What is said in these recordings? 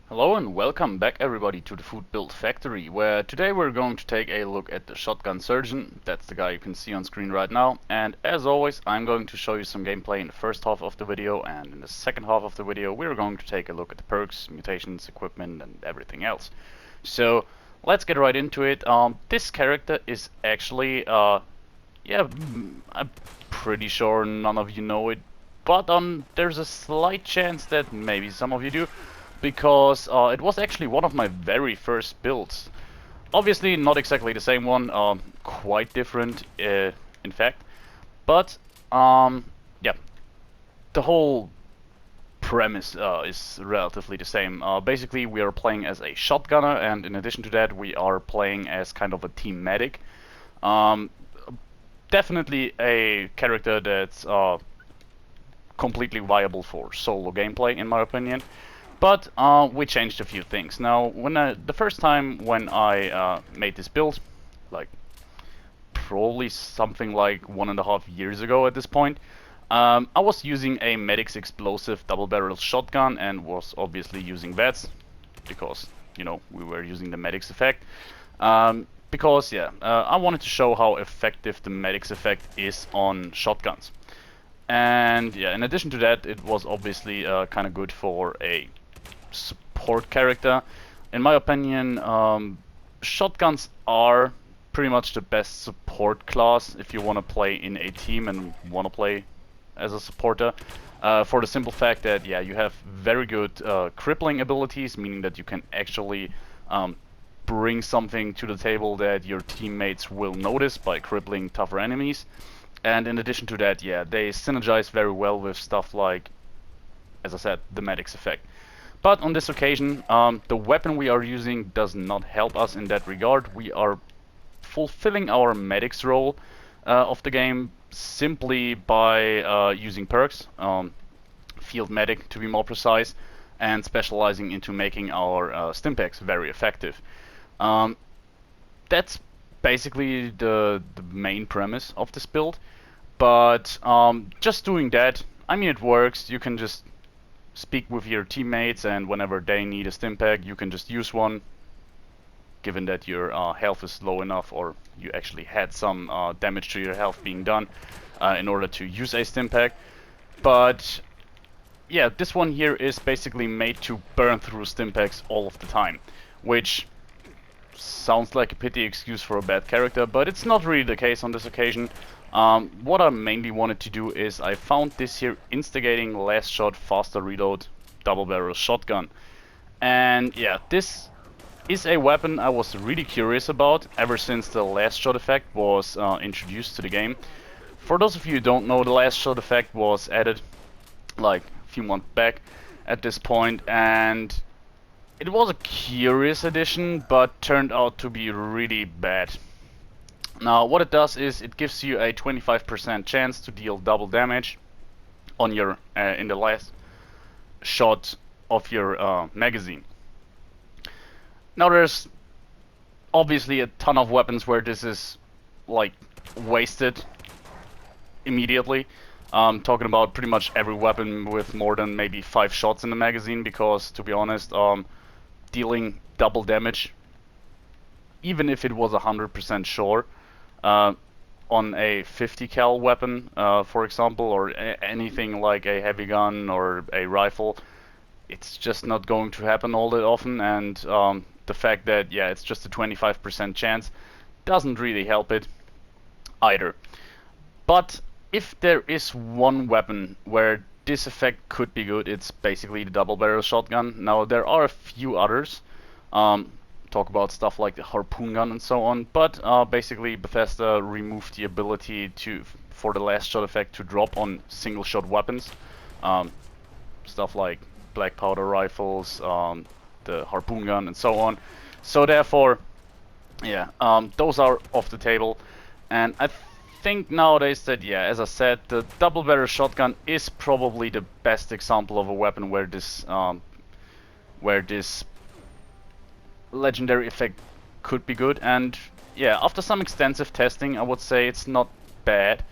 Hello and welcome back everybody to the Foodbuild factory, where today we're going to take a look at the Shotgun Surgeon. That's the guy you can see on screen right now, and as always I'm going to show you some gameplay in the first half of the video, and in the second half of the video we're going to take a look at the perks, mutations, equipment and everything else. So let's get right into it. This character is actually, I'm pretty sure none of you know it, but there's a slight chance that maybe some of you do, because it was actually one of my very first builds. Obviously not exactly the same one, quite different in fact, but yeah, the whole premise is relatively the same. Basically we are playing as a shotgunner, and in addition to that we are playing as kind of a team medic. Um, Definitely a character that's completely viable for solo gameplay in my opinion. But we changed a few things. Now, the first time when I made this build, like probably something like 1.5 years ago at this point, I was using a Medic's explosive double-barrel shotgun and was obviously using VETs because, you know, we were using the Medic's effect. Because, yeah, I wanted to show how effective the Medic's effect is on shotguns. And yeah, in addition to that, it was obviously kind of good for a support character. In my opinion, shotguns are pretty much the best support class if you want to play in a team and want to play as a supporter. For the simple fact that, yeah, you have very good crippling abilities, meaning that you can actually bring something to the table that your teammates will notice by crippling tougher enemies. And in addition to that, yeah, they synergize very well with stuff like, as I said, the Medic's effect. But on this occasion, the weapon we are using does not help us in that regard. We are fulfilling our Medic's role of the game simply by using perks, Field Medic to be more precise, and specializing into making our Stimpaks very effective. That's basically the main premise of this build. But just doing that, I mean, it works. You can just speak with your teammates, and whenever they need a Stimpak, you can just use one, given that your health is low enough, or you actually had some damage to your health being done in order to use a Stimpak. But yeah, this one here is basically made to burn through Stimpaks all of the time, which sounds like a pity excuse for a bad character, but it's not really the case on this occasion. What I mainly wanted to do is I found this here instigating last shot faster reload double barrel shotgun, and yeah, this is a weapon I was really curious about ever since the last shot effect was introduced to the game. For those of you who don't know, the last shot effect was added like a few months back at this point, and it was a curious addition, but turned out to be really bad. Now, what it does is it gives you a 25% chance to deal double damage on your in the last shot of your magazine. Now, there's obviously a ton of weapons where this is like wasted immediately. Talking about pretty much every weapon with more than maybe 5 shots in the magazine, because to be honest, dealing double damage, even if it was 100% sure, on a 50 cal weapon, for example, or anything like a heavy gun or a rifle, it's just not going to happen all that often. And the fact that, yeah, it's just a 25% chance doesn't really help it either. But if there is one weapon where this effect could be good, it's basically the double barrel shotgun. Now, there are a few others. Talk about stuff like the harpoon gun and so on, but basically Bethesda removed the ability for the last shot effect to drop on single shot weapons. Stuff like black powder rifles, the harpoon gun and so on. So therefore, yeah, those are off the table. And I think nowadays that, yeah, as I said, the double barrel shotgun is probably the best example of a weapon where this legendary effect could be good. And yeah, after some extensive testing, I would say it's not bad.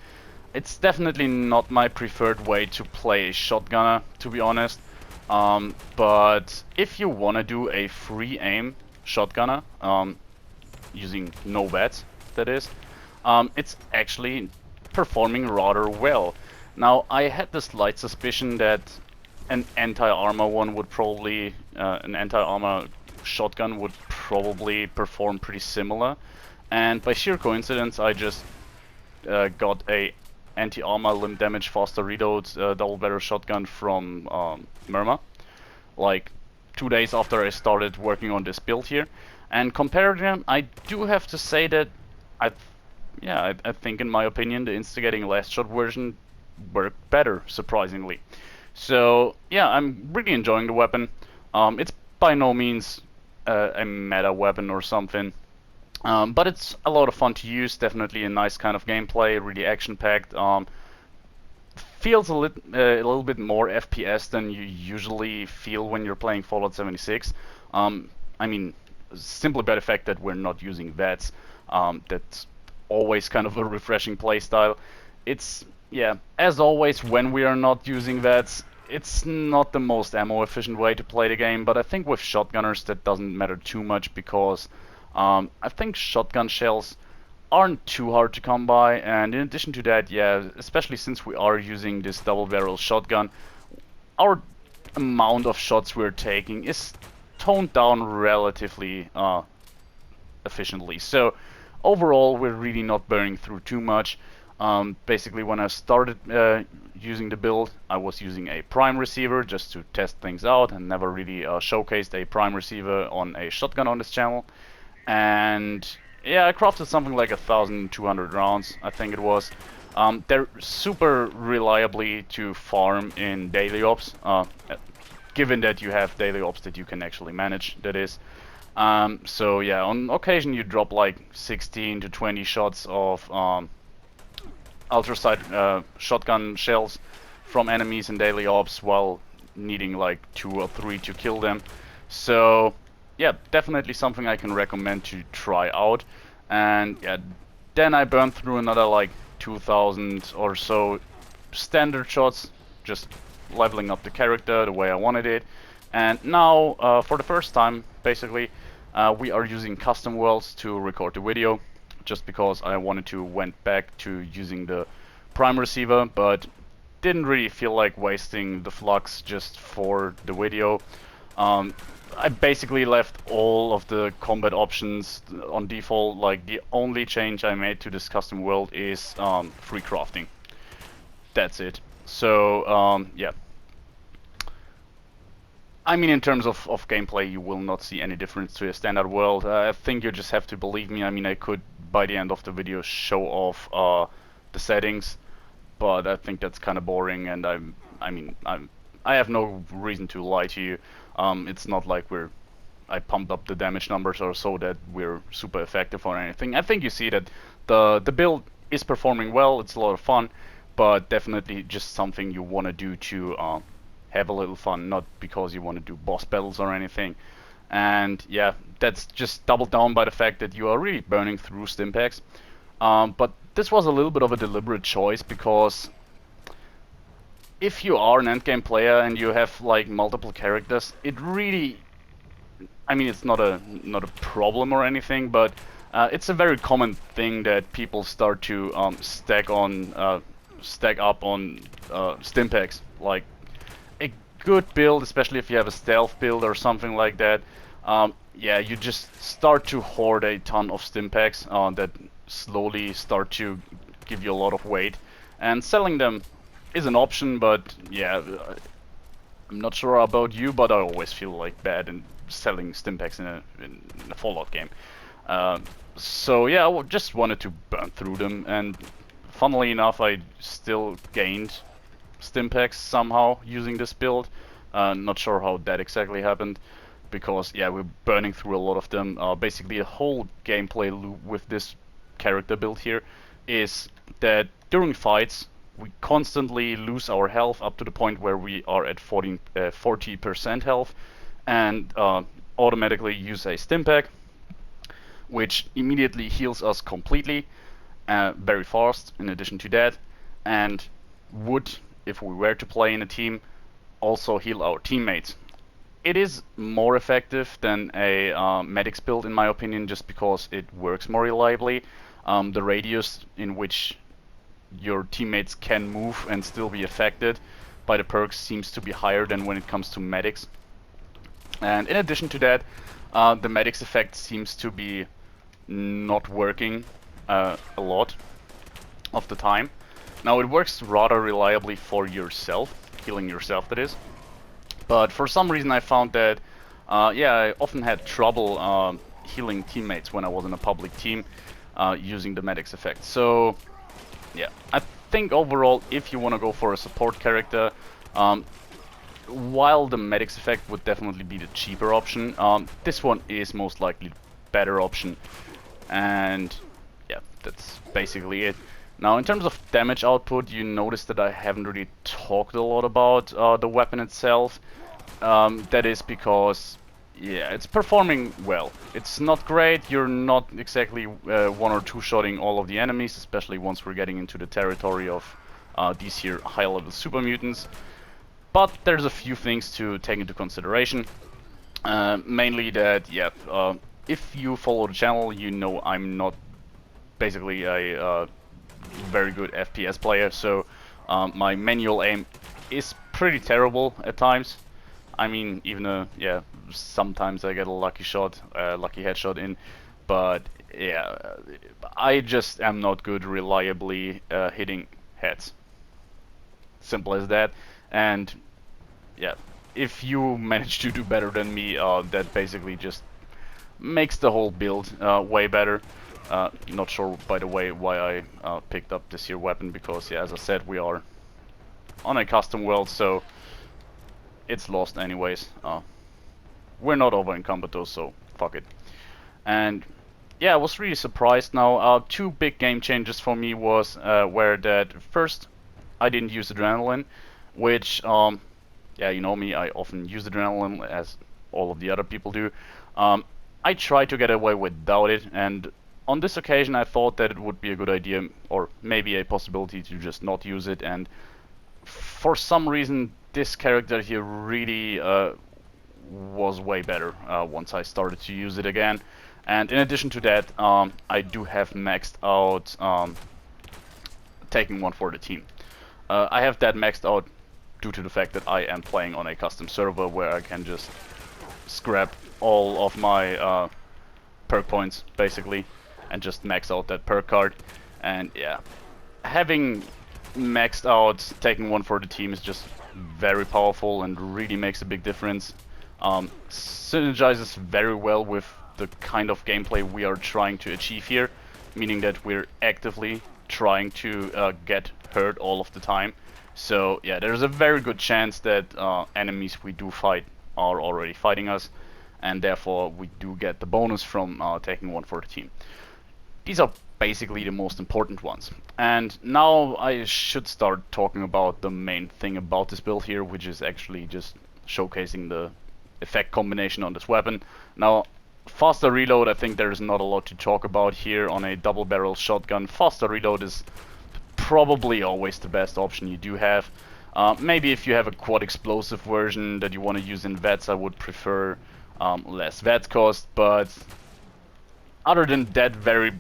It's definitely not my preferred way to play a shotgunner, to be honest. But if you want to do a free aim shotgunner, using no VATS, that is, it's actually performing rather well. Now, I had the slight suspicion that an anti-armor one would probably, an anti-armor shotgun would probably perform pretty similar, and by sheer coincidence, I just got a anti-armor limb damage faster reload double barrel shotgun from Murmur, like 2 days after I started working on this build here. And comparing them, I do have to say that I think in my opinion the instigating last shot version worked better, surprisingly. So yeah, I'm really enjoying the weapon. It's by no means a meta weapon or something, but it's a lot of fun to use. Definitely a nice kind of gameplay, really action-packed. Feels a little bit more FPS than you usually feel when you're playing Fallout 76. I mean, simply by the fact that we're not using VATS, that's always kind of a refreshing playstyle. It's, yeah, as always, when we are not using VATS, it's not the most ammo efficient way to play the game, but I think with shotgunners that doesn't matter too much because I think shotgun shells aren't too hard to come by, and in addition to that, yeah, especially since we are using this double barrel shotgun, our amount of shots we're taking is toned down relatively efficiently. So overall, we're really not burning through too much. Basically, when I started using the build, I was using a prime receiver just to test things out, and never really showcased a prime receiver on a shotgun on this channel. And yeah, I crafted something like 1,200 rounds, I think it was. They're super reliably to farm in daily ops, given that you have daily ops that you can actually manage, that is. So yeah, on occasion you drop like 16 to 20 shots of ultrasight shotgun shells from enemies in daily ops while needing like 2 or 3 to kill them. So yeah, definitely something I can recommend to try out. And yeah, then I burned through another like 2,000 or so standard shots, just leveling up the character the way I wanted it. And now, for the first time, basically, we are using custom worlds to record the video, just because I wanted to went back to using the prime receiver, but didn't really feel like wasting the flux just for the video. I basically left all of the combat options on default. Like, the only change I made to this custom world is free crafting. That's it. So yeah, I mean, in terms of gameplay, you will not see any difference to a standard world. I think you just have to believe me. I mean, I could by the end of the video show off the settings, but I think that's kind of boring, and I have no reason to lie to you. It's not like I pumped up the damage numbers or so that we're super effective or anything. I think you see that the build is performing well. It's a lot of fun, but definitely just something you want to do to have a little fun, not because you want to do boss battles or anything. And yeah, that's just doubled down by the fact that you are really burning through stimpaks. But this was a little bit of a deliberate choice, because if you are an endgame player and you have like multiple characters, it really, I mean, it's not a problem or anything, but it's a very common thing that people start to stack up on stimpaks. Like, a good build, especially if you have a stealth build or something like that, yeah, you just start to hoard a ton of stimpaks that slowly start to give you a lot of weight, and selling them is an option, but yeah, I'm not sure about you, but I always feel like bad in selling stimpaks in a Fallout game. So yeah, I just wanted to burn through them, and funnily enough, I still gained stimpaks somehow using this build. Not sure how that exactly happened, because yeah, we're burning through a lot of them. Basically, the whole gameplay loop with this character build here is that during fights we constantly lose our health up to the point where we are at 40% health, and automatically use a stimpak, which immediately heals us completely, very fast in addition to that, and would, if we were to play in a team, also heal our teammates. It is more effective than a medic's build in my opinion, just because it works more reliably. The radius in which your teammates can move and still be affected by the perks seems to be higher than when it comes to medics. And in addition to that, the medics effect seems to be not working a lot of the time. Now it works rather reliably for yourself, healing yourself that is. But for some reason I found that, yeah, I often had trouble healing teammates when I was in a public team using the medics effect. So yeah, I think overall if you want to go for a support character, while the medics effect would definitely be the cheaper option, this one is most likely the better option. And yeah, that's basically it. Now in terms of damage output, you notice that I haven't really talked a lot about the weapon itself. That is because, yeah, it's performing well. It's not great, you're not exactly one or two shotting all of the enemies, especially once we're getting into the territory of these here high level super mutants. But there's a few things to take into consideration. Mainly that, yeah, if you follow the channel, you know I'm not basically a very good FPS player, so my manual aim is pretty terrible at times. I mean, even yeah, sometimes I get a lucky shot, lucky headshot in, but yeah, I just am not good reliably hitting heads. Simple as that. And yeah, if you manage to do better than me, that basically just makes the whole build way better. Not sure, by the way, why I picked up this here weapon, because yeah, as I said, we are on a custom world, so it's lost anyways. We're not over encumbered though, so fuck it. And yeah, I was really surprised now. Two big game changes for me was where that first I didn't use adrenaline, which yeah, you know me, I often use adrenaline as all of the other people do. I try to get away without it, and on this occasion I thought that it would be a good idea, or maybe a possibility, to just not use it. And for some reason this character here really was way better once I started to use it again. And in addition to that, I do have maxed out taking one for the team. I have that maxed out due to the fact that I am playing on a custom server where I can just scrap all of my perk points basically and just max out that perk card. And yeah, having maxed out taking one for the team is just very powerful and really makes a big difference. Synergizes very well with the kind of gameplay we are trying to achieve here, meaning that we're actively trying to get hurt all of the time. So yeah, there's a very good chance that enemies we do fight are already fighting us, and therefore we do get the bonus from taking one for the team. These are basically the most important ones. And now I should start talking about the main thing about this build here, which is actually just showcasing the effect combination on this weapon. Now, faster reload, I think there's not a lot to talk about here on a double barrel shotgun. Faster reload is probably always the best option you do have. Maybe if you have a quad explosive version that you want to use in VETs, I would prefer less VET cost, but other than that very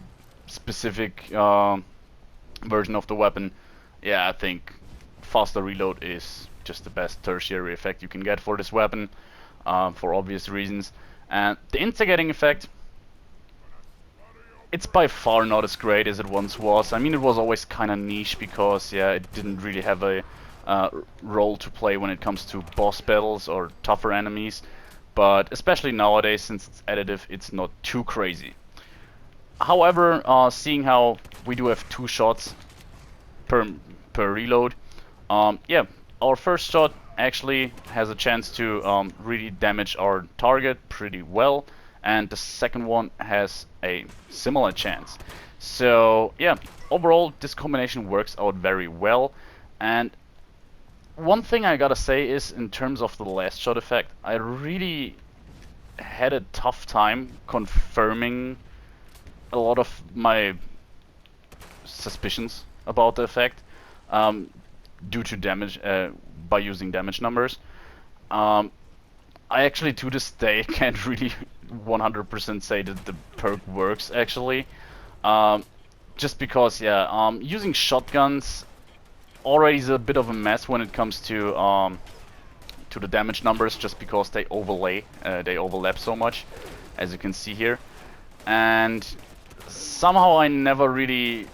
specific version of the weapon, yeah, I think faster reload is just the best tertiary effect you can get for this weapon, for obvious reasons. And the instigating effect, it's by far not as great as it once was. I mean, it was always kind of niche because, yeah, it didn't really have a role to play when it comes to boss battles or tougher enemies. But especially nowadays, since it's additive, it's not too crazy. However, seeing how we do have 2 shots per reload, yeah, our first shot actually has a chance to really damage our target pretty well, and the second one has a similar chance. So yeah, overall this combination works out very well. And one thing I gotta say is, in terms of the last shot effect, I really had a tough time confirming a lot of my suspicions about the effect due to damage by using damage numbers. Um, I actually to this day can't really 100% say that the perk works actually. Um, just because, yeah, using shotguns already is a bit of a mess when it comes to the damage numbers, just because they overlap so much, as you can see here. And somehow I never really,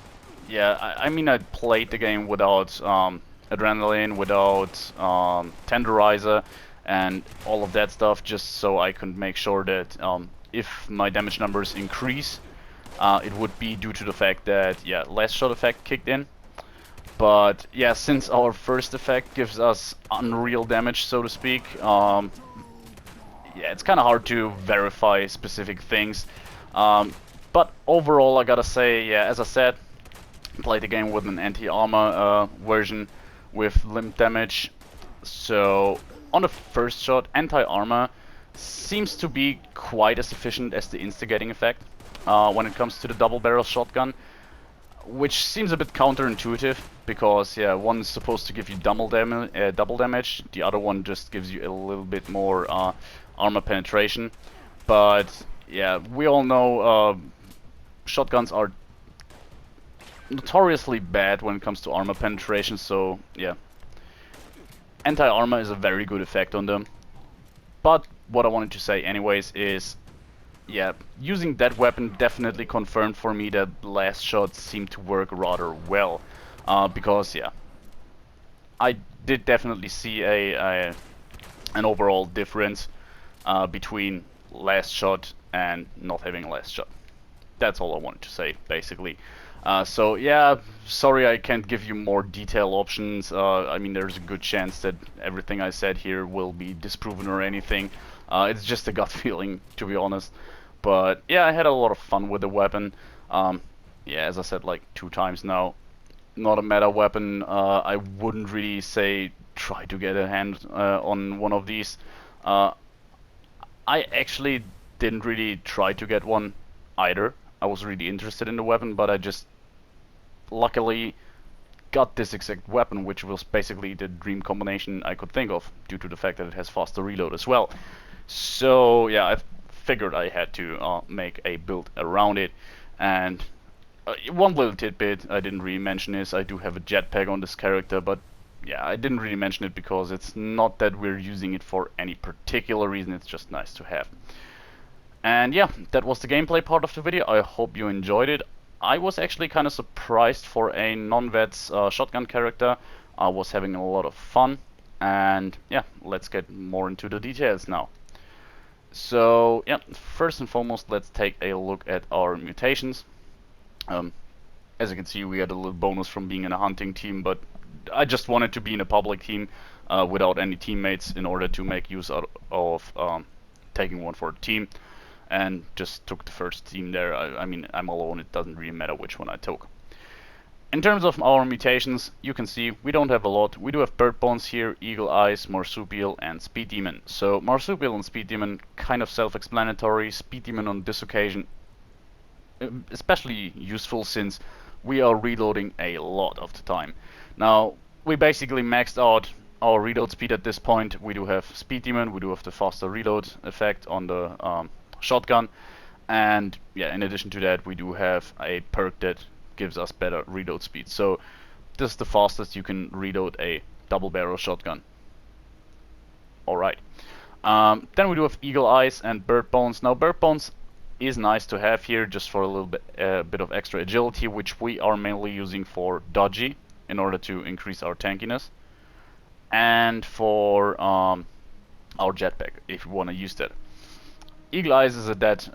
yeah, I mean I played the game without adrenaline, without tenderizer, and all of that stuff, just so I could make sure that if my damage numbers increase, it would be due to the fact that, yeah, last shot effect kicked in. But yeah, since our first effect gives us unreal damage, so to speak, yeah, it's kind of hard to verify specific things. But overall, I gotta say, yeah, as I said, play the game with an anti-armor version with limb damage. So on the first shot, anti-armor seems to be quite as efficient as the instigating effect when it comes to the double barrel shotgun, which seems a bit counterintuitive because, yeah, one is supposed to give you double damage, the other one just gives you a little bit more armor penetration. But yeah, we all know shotguns are notoriously bad when it comes to armor penetration, so yeah, anti-armor is a very good effect on them. But what I wanted to say anyways is, yeah, using that weapon definitely confirmed for me that last shots seem to work rather well. Because, yeah, I did definitely see an overall difference between last shot and not having last shot. That's all I wanted to say, basically. So yeah, sorry I can't give you more detailed options. I mean, there's a good chance that everything I said here will be disproven or anything. It's just a gut feeling, to be honest. But yeah, I had a lot of fun with the weapon. Yeah, as I said like 2 times now, not a meta weapon. I wouldn't really say try to get a hand on one of these. Uh, I actually didn't really try to get one either. I was really interested in the weapon, but I just luckily got this exact weapon, which was basically the dream combination I could think of, due to the fact that it has faster reload as well. So yeah, I figured I had to make a build around it. And one little tidbit I didn't really mention is I do have a jetpack on this character, but yeah, I didn't really mention it because it's not that we're using it for any particular reason, it's just nice to have. And yeah, that was the gameplay part of the video. I hope you enjoyed it. I was actually kind of surprised for a non-vets shotgun character. I was having a lot of fun. And yeah, let's get more into the details now. So yeah, first and foremost, let's take a look at our mutations. Um, as you can see, we had a little bonus from being in a hunting team, but I just wanted to be in a public team without any teammates in order to make use out of taking one for a team. And just took the first team there. I mean, I'm alone, it doesn't really matter which one I took. In terms of our mutations, you can see we don't have a lot. We do have Bird Bones here, Eagle Eyes, Marsupial, and Speed Demon. So Marsupial and Speed Demon, kind of self-explanatory. Speed Demon on this occasion, especially useful since we are reloading a lot of the time. Now, we basically maxed out our reload speed at this point. We do have Speed Demon, we do have the faster reload effect on the shotgun, and yeah, in addition to that, we do have a perk that gives us better reload speed. So this is the fastest you can reload a double barrel shotgun. Alright. Then we do have Eagle Eyes and Bird Bones. Now Bird Bones is nice to have here just for a little bit of extra agility, which we are mainly using for dodgy in order to increase our tankiness, and for our jetpack if you want to use that. Eagle Eyes is a dead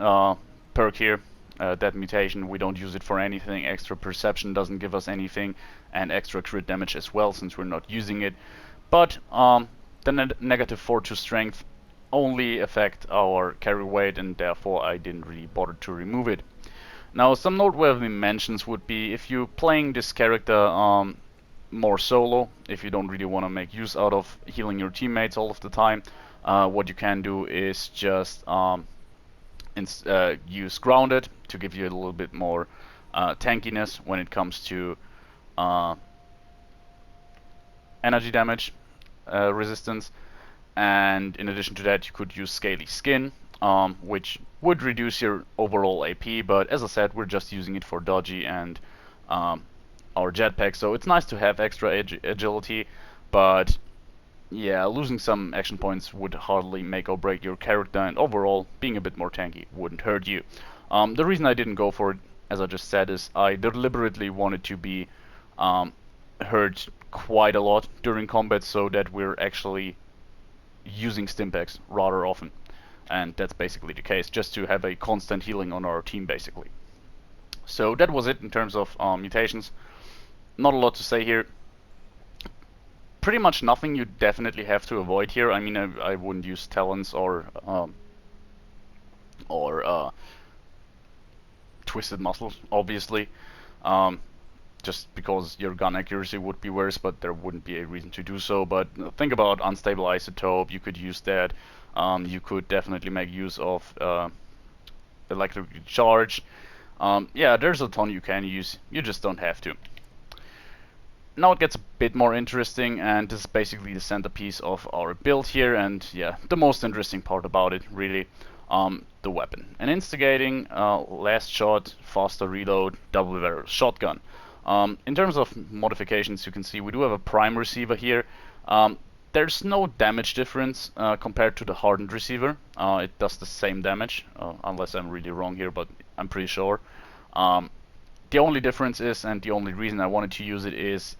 perk here, dead mutation. We don't use it for anything. Extra perception doesn't give us anything, and extra crit damage as well since we're not using it. But the negative 4 to strength only affect our carry weight, and therefore I didn't really bother to remove it. Now, some noteworthy mentions would be if you're playing this character more solo, if you don't really want to make use out of healing your teammates all of the time, what you can do is just use Grounded to give you a little bit more tankiness when it comes to energy damage resistance. and in addition to that you could use Scaly Skin, which would reduce your overall AP, but as I said, we're just using it for dodgy and our jetpack, so it's nice to have extra agility, but yeah, losing some action points would hardly make or break your character, and overall, being a bit more tanky wouldn't hurt you. The reason I didn't go for it, as I just said, is I deliberately wanted to be hurt quite a lot during combat, so that we're actually using Stimpaks rather often. And that's basically the case, just to have a constant healing on our team, basically. So that was it in terms of mutations. Not a lot to say here. Pretty much nothing you definitely have to avoid here. I mean, I wouldn't use talons or twisted muscles, obviously, just because your gun accuracy would be worse, but there wouldn't be a reason to do so. But think about unstable isotope. You could use that. You could definitely make use of electric charge. Yeah, there's a ton you can use. You just don't have to. Now it gets a bit more interesting, and this is basically the centerpiece of our build here, and yeah, the most interesting part about it, really, the weapon. An instigating, last shot, faster reload, double barrel shotgun. In terms of modifications, you can see we do have a prime receiver here. There's no damage difference compared to the hardened receiver. It does the same damage, unless I'm really wrong here, but I'm pretty sure. The only difference is, and the only reason I wanted to use it is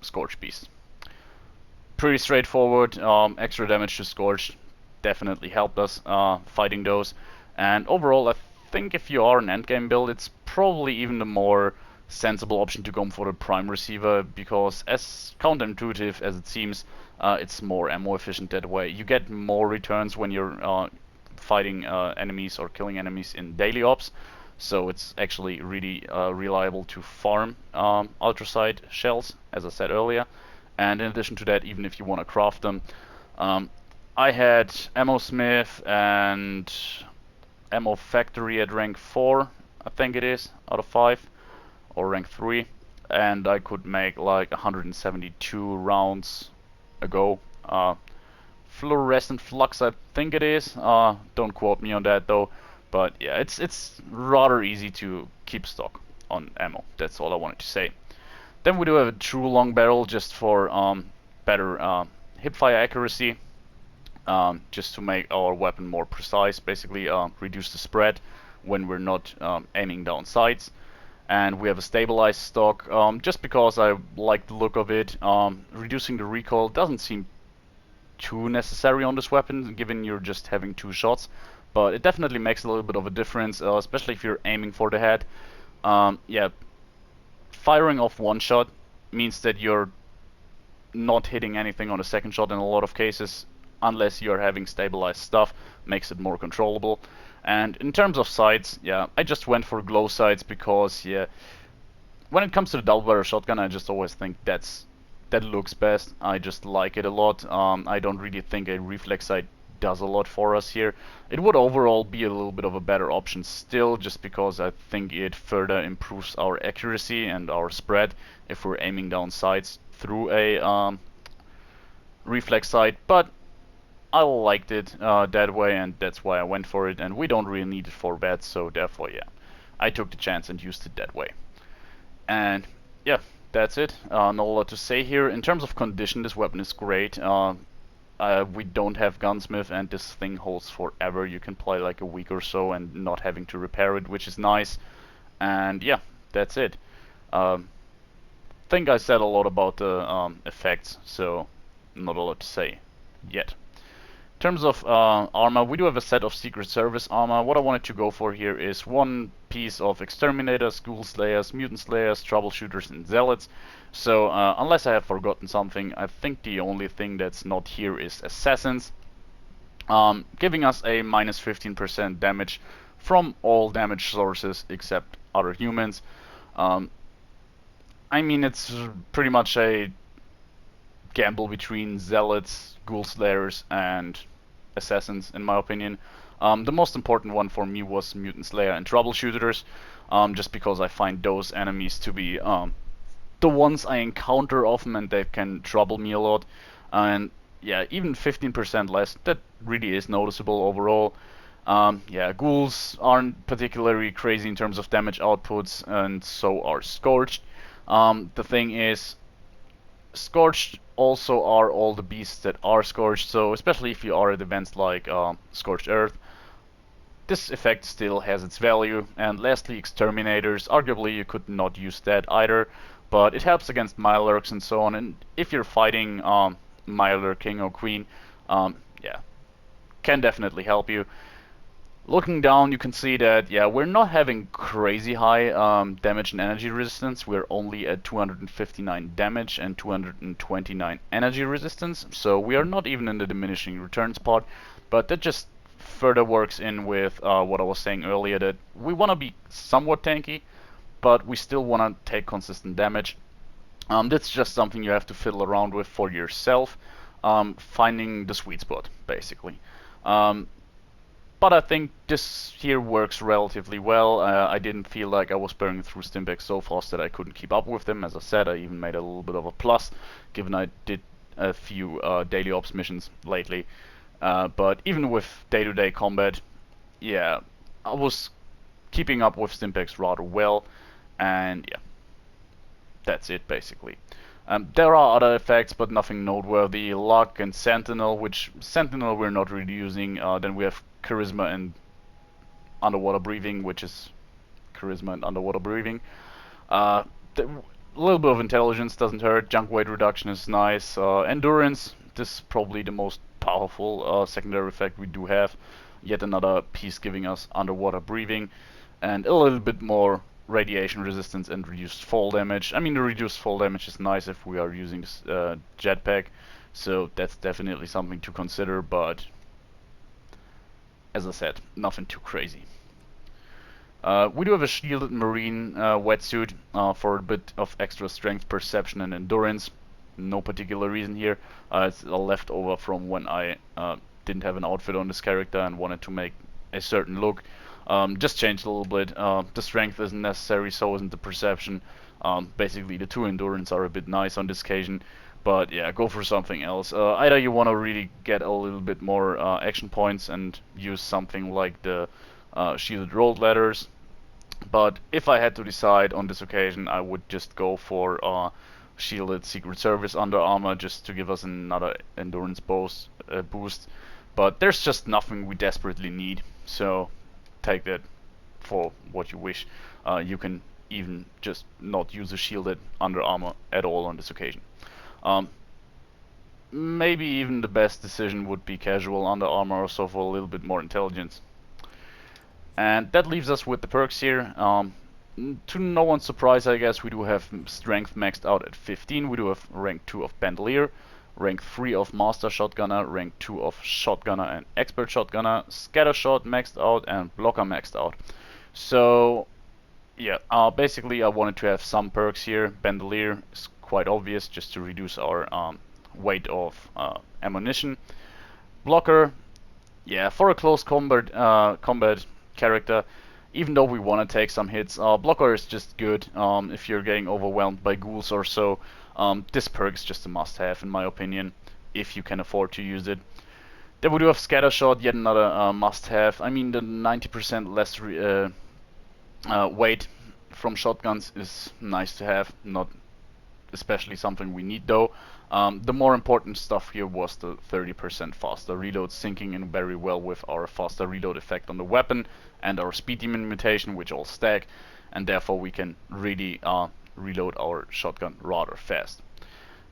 Scorch Beast. Pretty straightforward. Extra damage to Scorch definitely helped us fighting those. And overall, I think if you are an endgame build, it's probably even the more sensible option to go for the prime receiver, because as counterintuitive as it seems, it's more ammo efficient that way. You get more returns when you're fighting enemies or killing enemies in daily ops. So it's actually really reliable to farm ultracite shells, as I said earlier. And in addition to that, even if you want to craft them, I had Ammo Smith and Ammo Factory at rank 4, I think it is, out of 5, or rank 3. And I could make like 172 rounds a go. Fluorescent Flux, I think it is. Don't quote me on that though. But yeah, it's rather easy to keep stock on ammo. That's all I wanted to say. Then we do have a true long barrel just for better hipfire accuracy, just to make our weapon more precise. Basically, reduce the spread when we're not aiming down sights. And we have a stabilized stock, just because I like the look of it. Reducing the recoil doesn't seem too necessary on this weapon, given you're just having 2 shots. But it definitely makes a little bit of a difference, especially if you're aiming for the head. Yeah, firing off 1 shot means that you're not hitting anything on the 2nd shot in a lot of cases, unless you're having stabilized stuff, makes it more controllable. And in terms of sights, yeah, I just went for glow sights because, yeah, when it comes to the double barrel shotgun, I just always think that looks best. I just like it a lot. I don't really think a reflex sight does a lot for us here. It would overall be a little bit of a better option still, just because I think it further improves our accuracy and our spread if we're aiming down sights through a reflex sight, but I liked it that way, and that's why I went for it, and we don't really need it for bats, so therefore, yeah, I took the chance and used it that way. And yeah, that's it. Not a lot to say here. In terms of condition, this weapon is great. We don't have gunsmith, and this thing holds forever. You can play like a week or so and not having to repair it, which is nice. And yeah, that's it. Think I said a lot about the effects, so not a lot to say yet. In terms of armor, we do have a set of Secret Service armor. What I wanted to go for here is 1 piece of Exterminators, Ghoul Slayers, Mutant Slayers, Troubleshooters, and Zealots. So, unless I have forgotten something, I think the only thing that's not here is Assassins, giving us a minus 15% damage from all damage sources except other humans. I mean, it's pretty much a gamble between Zealots, Ghoul Slayers, and Assassins, in my opinion. The most important one for me was Mutant Slayer and Troubleshooters, just because I find those enemies to be the ones I encounter often, and they can trouble me a lot. And yeah, even 15% less, that really is noticeable overall. Yeah, ghouls aren't particularly crazy in terms of damage outputs, and so are Scorched. The thing is, Scorched also are all the beasts that are Scorched, so especially if you are at events like Scorched Earth, this effect still has its value. And lastly, Exterminators. Arguably you could not use that either, but it helps against Mirelurks and so on, and if you're fighting Mirelurk King or Queen, yeah, can definitely help you. Looking down, you can see that, yeah, we're not having crazy high damage and energy resistance. We're only at 259 damage and 229 energy resistance, so we are not even in the diminishing returns part, but that just further works in with what I was saying earlier, that we want to be somewhat tanky, but we still want to take consistent damage. That's just something you have to fiddle around with for yourself, finding the sweet spot, basically. But I think this here works relatively well. I didn't feel like I was burning through Stimpaks so fast that I couldn't keep up with them. As I said, I even made a little bit of a plus, given I did a few daily ops missions lately. But even with day-to-day combat, yeah, I was keeping up with Stimpaks rather well, and yeah, that's it basically. There are other effects, but nothing noteworthy. Luck and Sentinel, which Sentinel we're not really using. Then we have Charisma and Underwater Breathing, which is Charisma and Underwater Breathing. A little bit of Intelligence doesn't hurt. Junk weight reduction is nice. Endurance, this is probably the most powerful secondary effect we do have. Yet another piece giving us Underwater Breathing, and a little bit more radiation resistance and reduced fall damage. I mean, the reduced fall damage is nice if we are using this jetpack, so that's definitely something to consider, but as I said, nothing too crazy. We do have a shielded marine wetsuit for a bit of extra strength, perception, and endurance. No particular reason here. It's a leftover from when I didn't have an outfit on this character and wanted to make a certain look. Just changed a little bit. The strength isn't necessary, so isn't the perception. Basically, the two endurance are a bit nice on this occasion, but yeah, go for something else. Either you want to really get a little bit more action points and use something like the shielded rolled ladders, but if I had to decide on this occasion, I would just go for shielded Secret Service under armor, just to give us another endurance boost. But there's just nothing we desperately need, so take that for what you wish. You can even just not use a shielded under armor at all on this occasion. Maybe even the best decision would be casual under armor or so for a little bit more intelligence. And that leaves us with the perks here. To no one's surprise, I guess, we do have strength maxed out at 15. We do have rank 2 of Bandolier, rank 3 of Master Shotgunner, rank 2 of Shotgunner and Expert Shotgunner, Scatter Shot maxed out, and Blocker maxed out. So yeah, basically I wanted to have some perks here. Bandolier is quite obvious, just to reduce our weight of ammunition. Blocker, yeah, for a close combat character, even though we want to take some hits, Blocker is just good if you're getting overwhelmed by ghouls or so. This perk is just a must-have in my opinion, if you can afford to use it. Then we do have Scatter Shot, yet another must-have. I mean, the 90% less weight from shotguns is nice to have, not especially something we need though. The more important stuff here was the 30% faster reload, syncing in very well with our faster reload effect on the weapon and our speed demon mutation, which all stack, and therefore we can really reload our shotgun rather fast.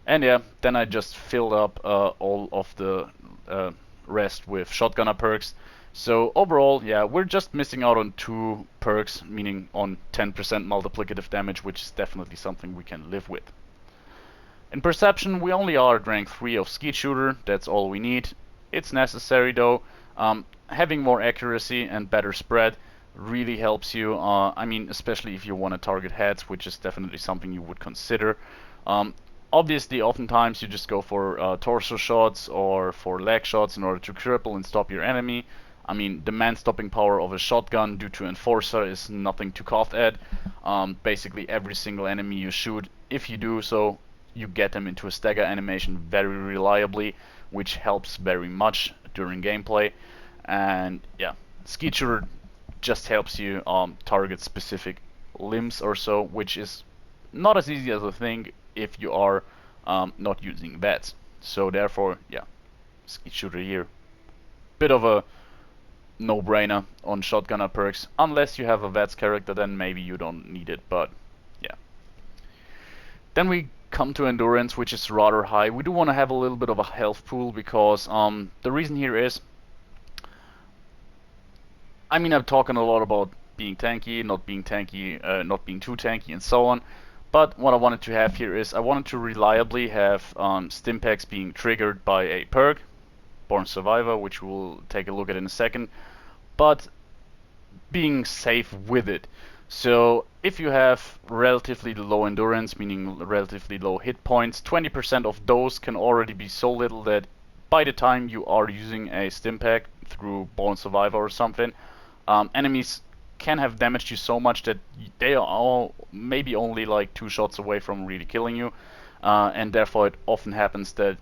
And yeah, then I just filled up all of the rest with shotgunner perks. So overall, yeah, we're just missing out on 2 perks, meaning on 10% multiplicative damage, which is definitely something we can live with. In Perception, we only are at rank 3 of Skeet Shooter, that's all we need. It's necessary though. Having more accuracy and better spread really helps you, I mean, especially if you want to target heads, which is definitely something you would consider. Obviously, oftentimes you just go for torso shots or for leg shots in order to cripple and stop your enemy. I mean, the man-stopping power of a shotgun due to Enforcer is nothing to cough at. Basically, every single enemy you shoot, if you do so, you get them into a stagger animation very reliably, which helps very much during gameplay. And yeah, Skeet Shooter just helps you target specific limbs or so, which is not as easy as I think if you are not using VATS. So therefore, yeah, Skeet Shooter here. Bit of a no-brainer on shotgunner perks. Unless you have a VATS character, then maybe you don't need it, but yeah. Then we come to endurance, which is rather high. We do want to have a little bit of a health pool because the reason here is, I mean, I'm talking a lot about being tanky, not being too tanky, and so on. But what I wanted to have here is I wanted to reliably have Stimpaks being triggered by a perk, Born Survivor, which we'll take a look at in a second, but being safe with it. So if you have relatively low endurance, meaning relatively low hit points, 20% of those can already be so little that by the time you are using a Stimpak through Born Survivor or something, enemies can have damaged you so much that they are all maybe only like 2 shots away from really killing you, and therefore it often happens that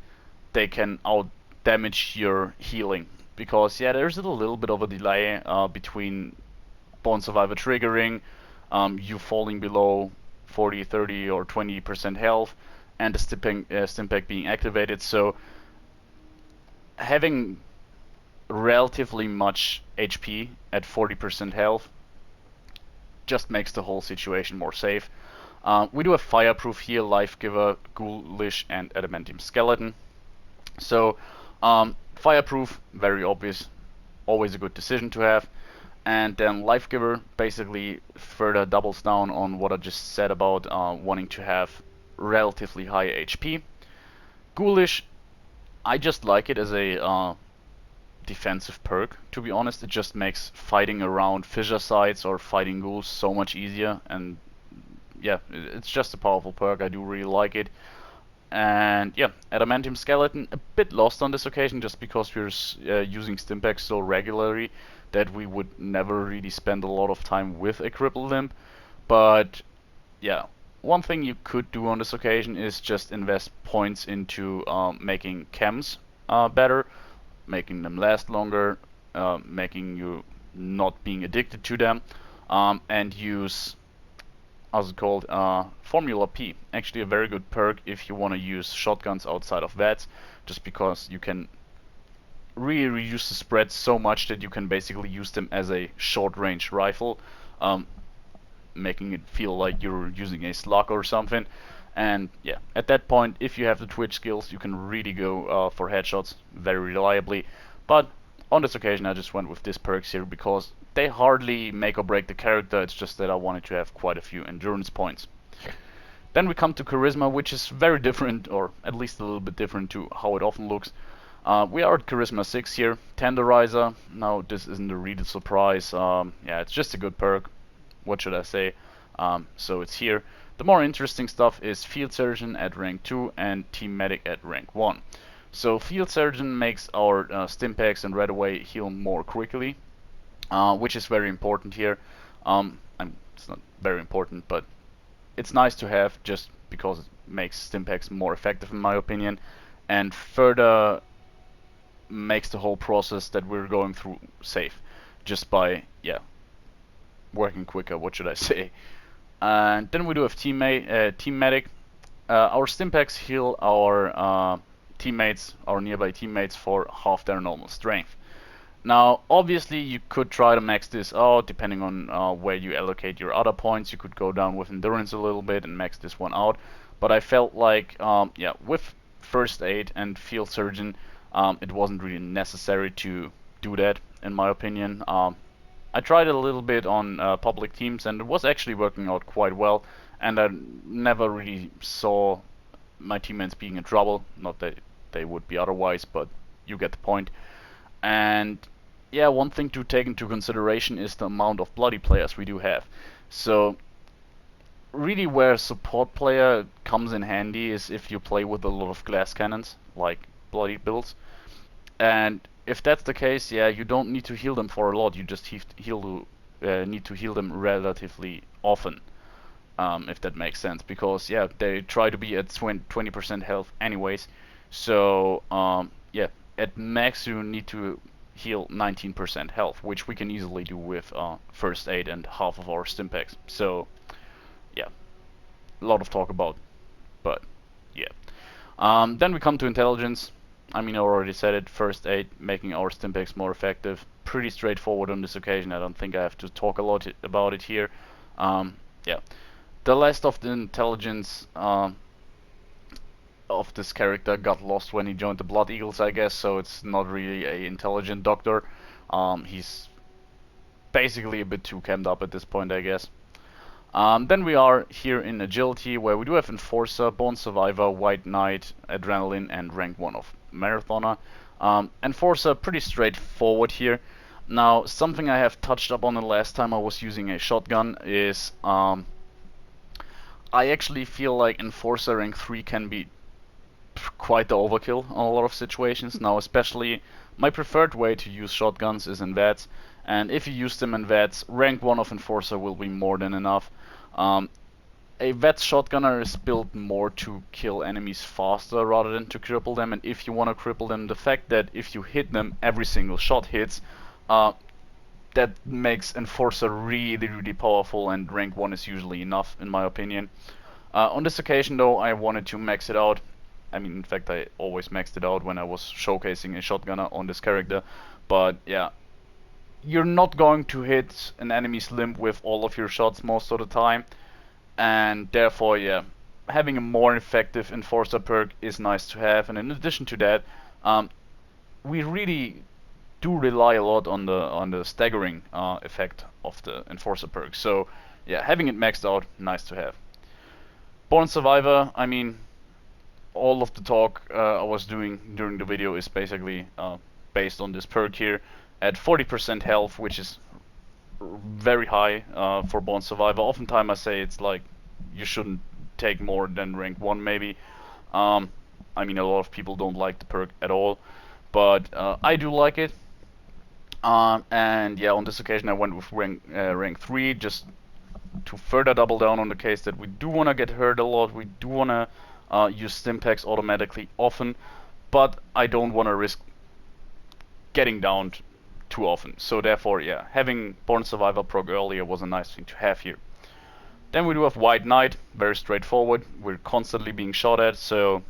they can out damage your healing, because yeah, there's a little bit of a delay between Born Survivor triggering, you falling below 40, 30 or 20% health, and the Stimpak being activated. So having relatively much HP at 40% health just makes the whole situation more safe. We do have Fireproof here, Life Giver, Ghoulish, and Adamantium Skeleton. So Fireproof, very obvious, always a good decision to have. And then Life Giver basically further doubles down on what I just said about wanting to have relatively high HP. Ghoulish, I just like it as a defensive perk, to be honest. It just makes fighting around fissure sites or fighting ghouls so much easier, and yeah, it's just a powerful perk. I do really like it. And yeah, Adamantium Skeleton, a bit lost on this occasion just because we're using Stimpaks so regularly that we would never really spend a lot of time with a crippled limb. But yeah, one thing you could do on this occasion is just invest points into making chems better, making them last longer, making you not being addicted to them, and use, how's it called, Formula P. Actually a very good perk if you want to use shotguns outside of VATS, just because you can really reduce the spread so much that you can basically use them as a short range rifle, making it feel like you're using a slug or something. And yeah, at that point, if you have the twitch skills, you can really go for headshots very reliably. But on this occasion I just went with this perks here because they hardly make or break the character. It's just that I wanted to have quite a few endurance points. Then we come to Charisma, which is very different, or at least a little bit different to how it often looks. We are at Charisma 6 here. Tenderizer, now this isn't a real surprise. Yeah, it's just a good perk. What should I say? So it's here. The more interesting stuff is Field Surgeon at rank 2 and Team Medic at rank 1. So Field Surgeon makes our Stimpaks and Red Away heal more quickly, which is very important here. It's not very important, but it's nice to have just because it makes Stimpaks more effective in my opinion, and further makes the whole process that we're going through safe, just by, yeah, working quicker, what should I say. And then we do have Team Medic. Our Stimpaks heal our teammates, our nearby teammates, for half their normal strength. Now, obviously, you could try to max this out, depending on where you allocate your other points. You could go down with endurance a little bit and max this one out. But I felt like, yeah, with First Aid and Field Surgeon, it wasn't really necessary to do that, in my opinion. I tried it a little bit on public teams, and it was actually working out quite well. And I never really saw my teammates being in trouble. Not that they would be otherwise, but you get the point. And yeah, one thing to take into consideration is the amount of bloody players we do have. So really where a support player comes in handy is if you play with a lot of glass cannons, like bloody builds. And if that's the case, yeah, you don't need to heal them for a lot. You just need to heal them relatively often, if that makes sense. Because yeah, they try to be at 20% health anyways. So yeah, at max you need to heal 19% health, which we can easily do with first aid and half of our stim packs. So yeah, a lot of talk about, but yeah. Then we come to intelligence. I mean, I already said it. First aid, making our stim packs more effective. Pretty straightforward on this occasion. I don't think I have to talk a lot about it here. Yeah, the last of the intelligence of this character got lost when he joined the Blood Eagles, I guess. So it's not really a intelligent doctor. He's basically a bit too cammed up at this point, I guess. Then we are here in agility, where we do have Enforcer, Born Survivor, White Knight, Adrenaline, and rank 1 of Marathoner. Enforcer, pretty straightforward here. Now, something I have touched up on the last time I was using a shotgun is I actually feel like Enforcer rank 3 can be quite the overkill in a lot of situations. Now, especially my preferred way to use shotguns is in VATS, and if you use them in VATS, rank 1 of Enforcer will be more than enough. A VATS shotgunner is built more to kill enemies faster rather than to cripple them, and if you want to cripple them, the fact that if you hit them, every single shot hits, that makes Enforcer really, really powerful, and rank 1 is usually enough, in my opinion. On this occasion, though, I wanted to max it out. I mean, in fact, I always maxed it out when I was showcasing a shotgunner on this character. But yeah, you're not going to hit an enemy's limb with all of your shots most of the time. And therefore, yeah, having a more effective Enforcer perk is nice to have. And in addition to that, we really do rely a lot on the staggering effect of the Enforcer perk. So yeah, having it maxed out, nice to have. Born Survivor, I mean, all of the talk I was doing during the video is basically based on this perk here at 40% health, which is very high for Born Survivor. Oftentimes I say it's like you shouldn't take more than rank 1 maybe. I mean, a lot of people don't like the perk at all, but I do like it. And yeah, on this occasion I went with rank 3 just to further double down on the case that we do want to get hurt a lot, we do want to use stim packs automatically often, but I don't want to risk getting down too often. So therefore, yeah, having Born Survivor prog earlier was a nice thing to have here. Then we do have White Knight, very straightforward. We're constantly being shot at, so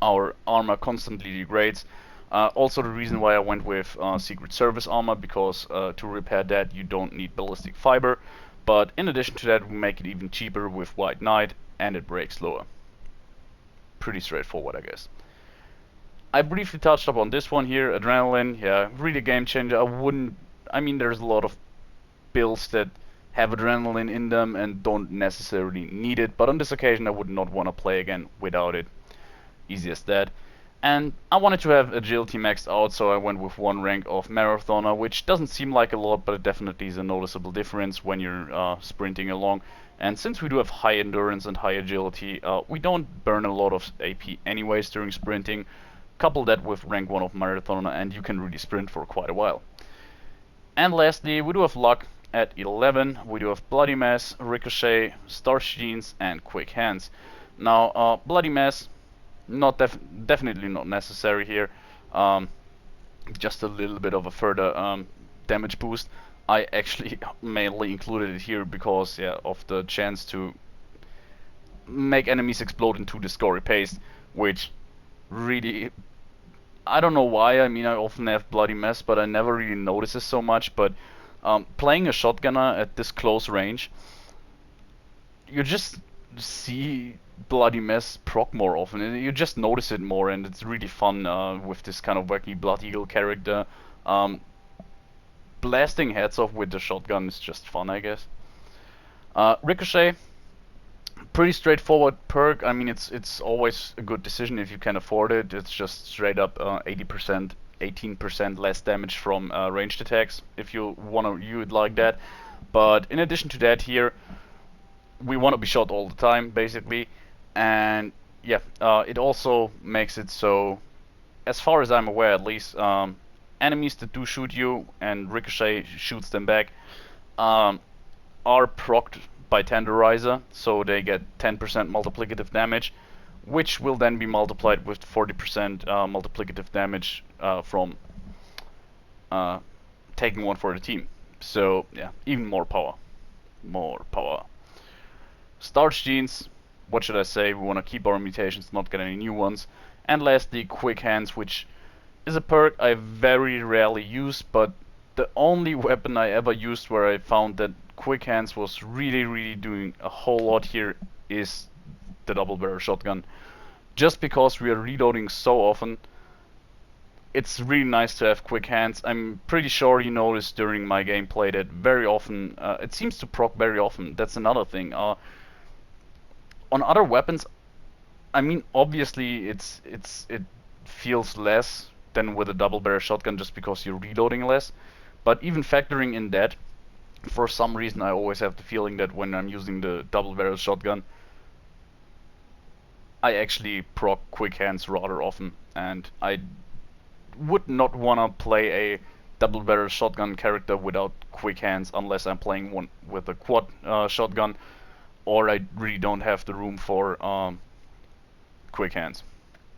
our armor constantly degrades. Also the reason why I went with Secret Service armor, because to repair that you don't need ballistic fiber. But in addition to that, we make it even cheaper with White Knight, and it breaks lower. Pretty straightforward, I guess. I briefly touched up on this one here, Adrenaline. Yeah, really game changer. I mean, there's a lot of builds that have Adrenaline in them and don't necessarily need it, but on this occasion I would not want to play again without it. Easy as that. And I wanted to have Agility maxed out, so I went with 1 rank of Marathoner, which doesn't seem like a lot, but it definitely is a noticeable difference when you're sprinting along. And since we do have high endurance and high agility, we don't burn a lot of AP anyways during sprinting. Couple that with rank 1 of Marathoner and you can really sprint for quite a while. And lastly, we do have luck at 11. We do have Bloody Mess, Ricochet, Star Jeans, and Quick Hands. Now, Bloody Mess, definitely not necessary here. Just a little bit of a further damage boost. I actually mainly included it here because, yeah, of the chance to make enemies explode into the scory paste, which really, I don't know why. I mean, I often have Bloody Mess, but I never really notice it so much. But playing a shotgunner at this close range, you just see Bloody Mess proc more often, and you just notice it more, and it's really fun with this kind of wacky Blood Eagle character. Blasting heads off with the shotgun is just fun, I guess. Ricochet, pretty straightforward perk. I mean, it's always a good decision if you can afford it. It's just straight up 80%, 18% less damage from ranged attacks if you want to use it like that. But in addition to that, here we want to be shot all the time, basically. And yeah, it also makes it so, as far as I'm aware at least, enemies that do shoot you and Ricochet shoots them back are procced by Tenderizer, so they get 10% multiplicative damage. which will then be multiplied with 40% multiplicative damage from taking one for the team. So yeah, even more power. More power. Starch genes, what should I say? We want to keep our mutations, not get any new ones. And lastly, quick hands, which is a perk I very rarely use, but the only weapon I ever used where I found that quick hands was really doing a whole lot here is the double barrel shotgun. Just because we are reloading so often, it's really nice to have quick hands. I'm pretty sure you noticed during my gameplay that very often, it seems to proc very often. That's another thing. On other weapons, I mean, obviously it feels less than with a double barrel shotgun just because you're reloading less. But even factoring in that, for some reason I always have the feeling that when I'm using the double barrel shotgun, I actually proc quick hands rather often, and I would not wanna play a double barrel shotgun character without quick hands unless I'm playing one with a quad shotgun, or I really don't have the room for quick hands.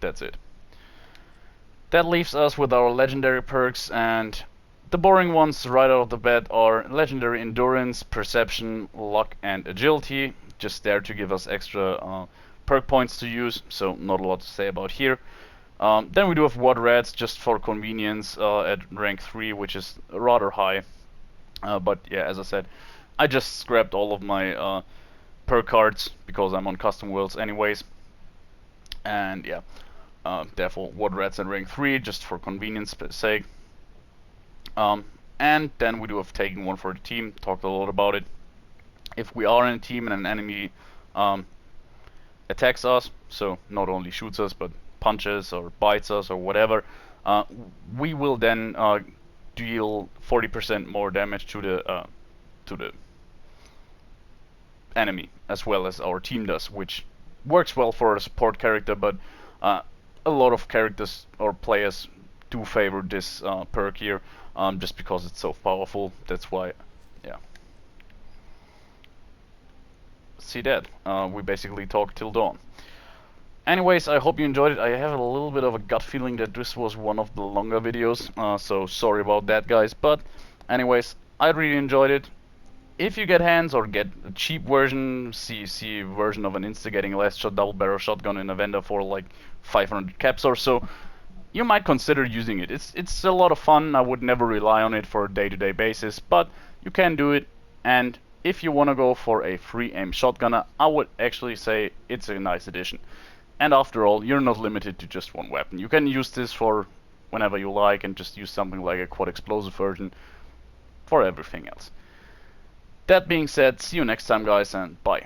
That's it. That leaves us with our legendary perks, and the boring ones right out of the bat are legendary endurance, perception, luck, and agility. Just there to give us extra perk points to use, so not a lot to say about here. Then we do have Wad Rats just for convenience at rank 3, which is rather high. But yeah, as I said, I just scrapped all of my perk cards because I'm on custom worlds anyways. And yeah, therefore Wad Rats at rank 3 just for convenience sake. And then we do have taking one for the team, talked a lot about it. If we are in a team and an enemy attacks us, so not only shoots us but punches or bites us or whatever, we will then deal 40% more damage to the enemy as well as our team does, which works well for a support character, but a lot of characters or players do favor this perk here, just because it's so powerful. That's why, yeah. See that? We basically talked till dawn. Anyways, I hope you enjoyed it. I have a little bit of a gut feeling that this was one of the longer videos, so sorry about that, guys. But anyways, I really enjoyed it. If you get hands or get a cheap version, see a version of an instigating last shot double barrel shotgun in a vendor for like 500 caps or so, you might consider using it. It's a lot of fun. I would never rely on it for a day-to-day basis, but you can do it. And if you want to go for a free aim shotgunner, I would actually say it's a nice addition. And after all, you're not limited to just one weapon. You can use this for whenever you like and just use something like a quad explosive version for everything else. That being said, see you next time, guys, and bye.